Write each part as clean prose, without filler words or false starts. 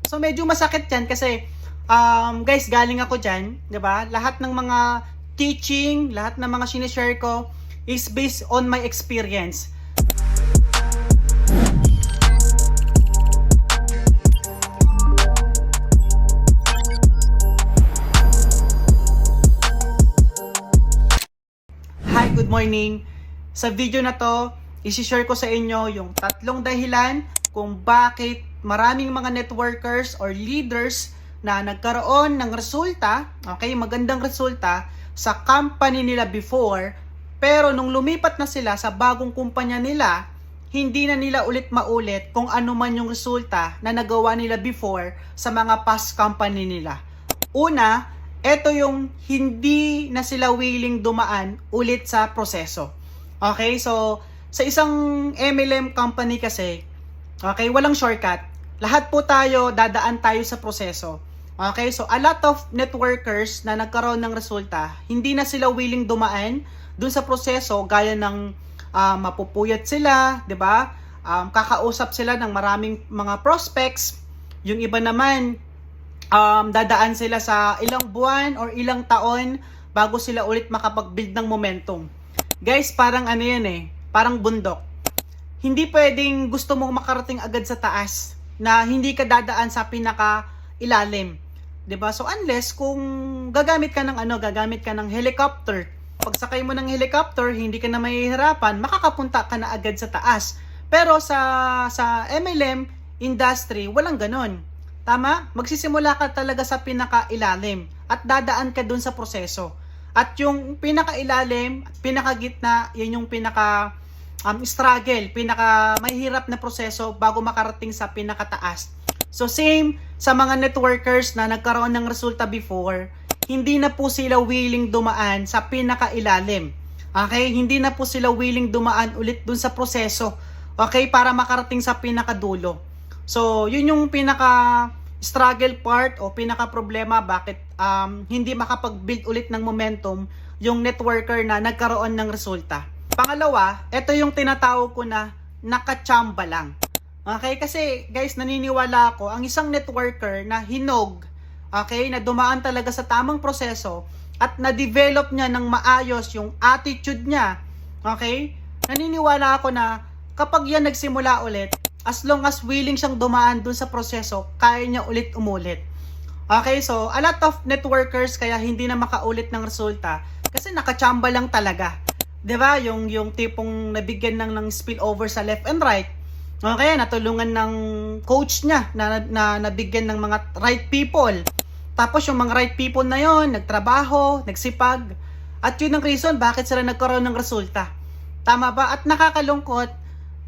So medyo masakit yan kasi guys, galing ako dyan, 'di ba? Lahat ng mga teaching, lahat ng mga sinishare ko is based on my experience. Hi, good morning. Sa video na to, isi-share ko sa inyo yung tatlong dahilan kung bakit maraming mga networkers or leaders na nagkaroon ng resulta, okay, magandang resulta sa company nila before, pero nung lumipat na sila sa bagong kumpanya nila, hindi na nila ulit maulit kung ano man yung resulta na nagawa nila before sa mga past company nila. Una, ito yung hindi na sila willing dumaan ulit sa proseso. Okay, so sa isang MLM company kasi, okay, walang shortcut. Lahat po tayo, dadaan tayo sa proseso. Okay, so a lot of networkers na nagkaroon ng resulta, hindi na sila willing dumaan dun sa proseso gaya ng mapupuyat sila, 'di ba? Kakausap sila ng maraming mga prospects. Yung iba naman, dadaan sila sa ilang buwan or ilang taon bago sila ulit makapag-build ng momentum. Guys, parang ano yan parang bundok. Hindi pwedeng gusto mong makarating agad sa taas na hindi ka dadaan sa pinaka-ilalim. 'Di ba? So unless kung gagamit ka ng helicopter. Pagsakay mo ng helicopter, hindi ka na mahihirapan, makakapunta ka na agad sa taas. Pero sa MLM industry, walang ganon. Tama? Magsisimula ka talaga sa pinaka-ilalim at dadaan ka dun sa proseso. At yung pinaka-ilalim, pinaka-gitna, yun yung struggle, pinaka-mahirap na proseso bago makarating sa pinaka-taas. So same sa mga networkers na nagkaroon ng resulta before, hindi na po sila willing dumaan sa pinaka-ilalim. Okay? Hindi na po sila willing dumaan ulit dun sa proseso. Okay? Para makarating sa pinaka-dulo. So, yun yung pinaka-struggle part o pinaka-problema bakit hindi makapag-build ulit ng momentum yung networker na nagkaroon ng resulta. Pangalawa, ito yung tinatawag ko na nakachamba lang. Okay? Kasi guys, naniniwala ako, ang isang networker na hinog, okay, na dumaan talaga sa tamang proseso at na-develop niya ng maayos yung attitude niya, okay, naniniwala ako na kapag yan nagsimula ulit, as long as willing siyang dumaan dun sa proseso, kaya niya ulit umulit. Okay, so a lot of networkers kaya hindi na makaulit ng resulta kasi nakachamba lang talaga. 'Di ba? Yung tipong nabigyan ng spillover sa left and right. Okay, natulungan ng coach niya na nabigyan ng mga right people. Tapos yung mga right people na yon, nagtrabaho, nagsipag. At yun ang reason bakit sila nagkaroon ng resulta. Tama ba? At nakakalungkot,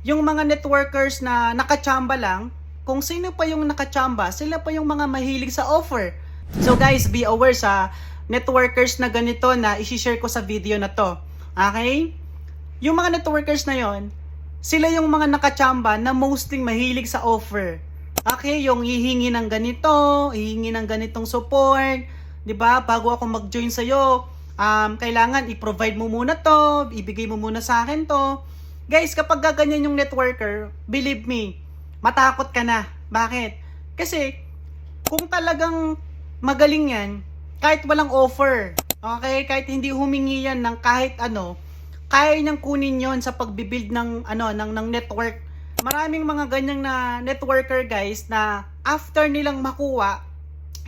yung mga networkers na nakachamba lang, kung sino pa yung nakachamba, sila pa yung mga mahilig sa offer. So guys, be aware sa networkers na ganito na isi-share ko sa video na to. Okay? Yung mga networkers na yon, sila yung mga nakachamba na mostly mahilig sa offer. Okay, yung hihingi ng ganito, hihingi ng ganitong support, 'di ba? Bago ako mag-join sa iyo, kailangan i-provide mo muna 'to, ibigay mo muna sa akin 'to. Guys, kapag gaganyan yung networker, believe me, matakot ka na. Bakit? Kasi kung talagang magaling 'yan, kahit walang offer, okay, kahit hindi humingi yan ng kahit ano, kaya niyang kunin yon sa pagbibuild ng network. Maraming mga ganyang na networker guys na after nilang makuha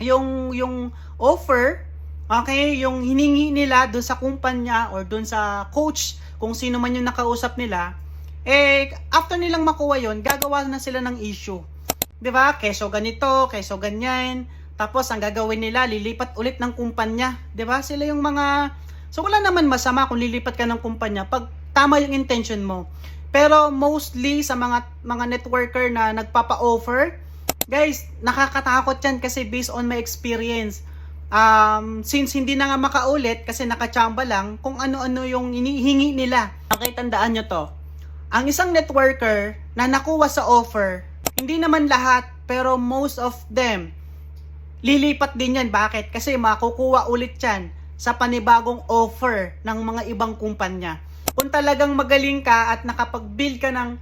yung offer, okay, yung hiningi nila doon sa kumpanya or doon sa coach, kung sino man yung nakausap nila, after nilang makuha yon, gagawa na sila ng issue. 'Di ba? Keso ganito, keso ganyan. Tapos ang gagawin nila, lilipat ulit ng kumpanya. 'Di ba? Sila yung mga. So wala naman masama kung lilipat ka ng kumpanya pag tama yung intention mo. Pero mostly sa mga networker na nagpapa-offer, guys, nakakatakot yan kasi based on my experience. Since hindi na nga makaulit kasi nakachamba lang kung ano-ano yung hinihingi nila. Okay, tandaan nyo to. Ang isang networker na nakuha sa offer, hindi naman lahat, pero most of them, lilipat din yan. Bakit? Kasi makukuha ulit yan sa panibagong offer ng mga ibang kumpanya. Kung talagang magaling ka at nakapag-build ka ng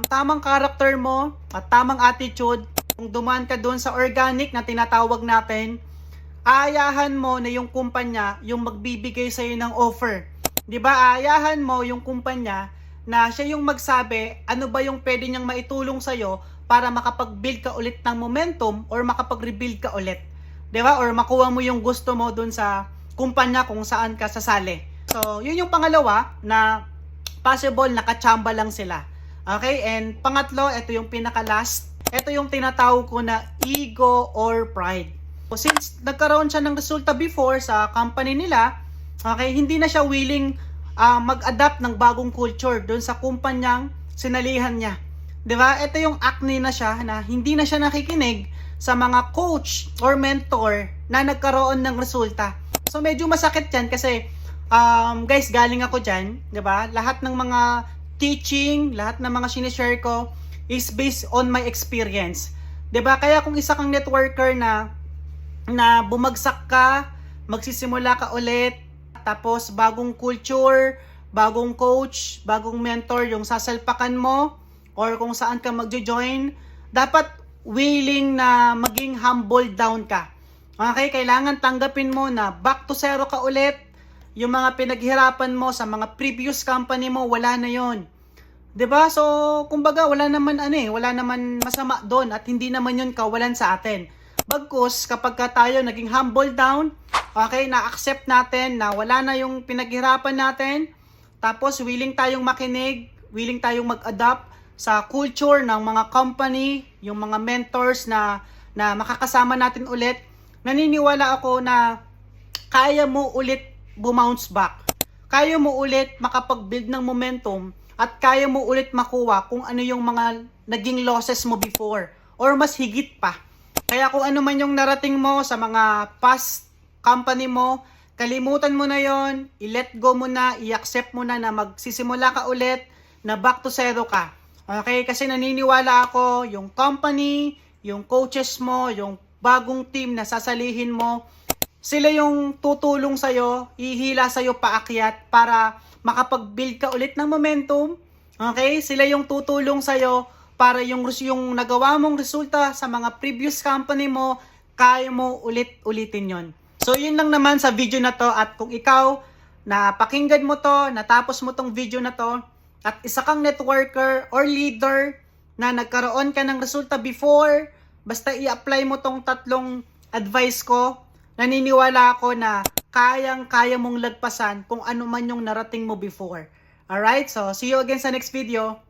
tamang character mo at tamang attitude, Kung dumaan ka doon sa organic na tinatawag natin, aayahan mo na yung kumpanya yung magbibigay sa'yo ng offer. 'Di ba? Aayahan mo yung kumpanya na siya yung magsabi ano ba yung pwede niyang maitulong sa'yo para makapag-build ka ulit ng momentum or makapag-rebuild ka ulit. 'Di ba? Or makuha mo yung gusto mo doon sa kumpanya kung saan ka sasali. So, yun yung pangalawa na possible nakachamba lang sila. Okay? And pangatlo, ito yung pinaka-last. Ito yung tinatawag ko na ego or pride. So, since nagkaroon siya ng resulta before sa company nila, okay, hindi na siya willing mag-adapt ng bagong culture doon sa kumpanyang sinalihan niya. 'Di ba? Ito yung acne na siya na hindi na siya nakikinig sa mga coach or mentor na nagkaroon ng resulta. So medyo masakit 'yan kasi guys, galing ako diyan, 'di ba? Lahat ng mga teaching, lahat ng mga sinishare ko is based on my experience. 'Di ba? Kaya kung isa kang networker na bumagsak ka, magsisimula ka ulit, tapos bagong culture, bagong coach, bagong mentor yung sasalpakan mo or kung saan ka magjo-join, dapat willing na maging humble down ka. Okay, kailangan tanggapin mo na back to zero ka ulit. Yung mga pinaghirapan mo sa mga previous company mo, wala na yon. 'Di ba? So, kumbaga wala naman wala naman masama doon at hindi naman yun kawalan sa atin. Bagkus kapag tayo naging humble down, okay, na-accept natin na wala na yung pinaghirapan natin, tapos willing tayong makinig, willing tayong mag-adapt sa culture ng mga company, yung mga mentors na makakasama natin ulit, naniniwala ako na kaya mo ulit bumounce back. Kaya mo ulit makapag-build ng momentum at kaya mo ulit makuha kung ano yung mga naging losses mo before or mas higit pa. Kaya kung ano man yung narating mo sa mga past company mo, kalimutan mo na yon, i-let go mo na, i-accept mo na magsisimula ka ulit, na back to zero ka. Okay? Kasi naniniwala ako, yung company, yung coaches mo, yung bagong team na sasalihin mo, sila yung tutulong sa'yo, ihila sa'yo paakyat para makapag-build ka ulit ng momentum. Okay? Sila yung tutulong sa'yo para yung nagawa mong resulta sa mga previous company mo, kaya mo ulit-ulitin yon. So, yun lang naman sa video na to. At kung ikaw, napakinggan mo to, natapos mo tong video na to, at isa kang networker or leader na nagkaroon ka ng resulta before, basta i-apply mo tong tatlong advice ko, naniniwala ako na kayang-kaya mong lagpasan kung ano man yung narating mo before. Alright? So, see you again sa next video.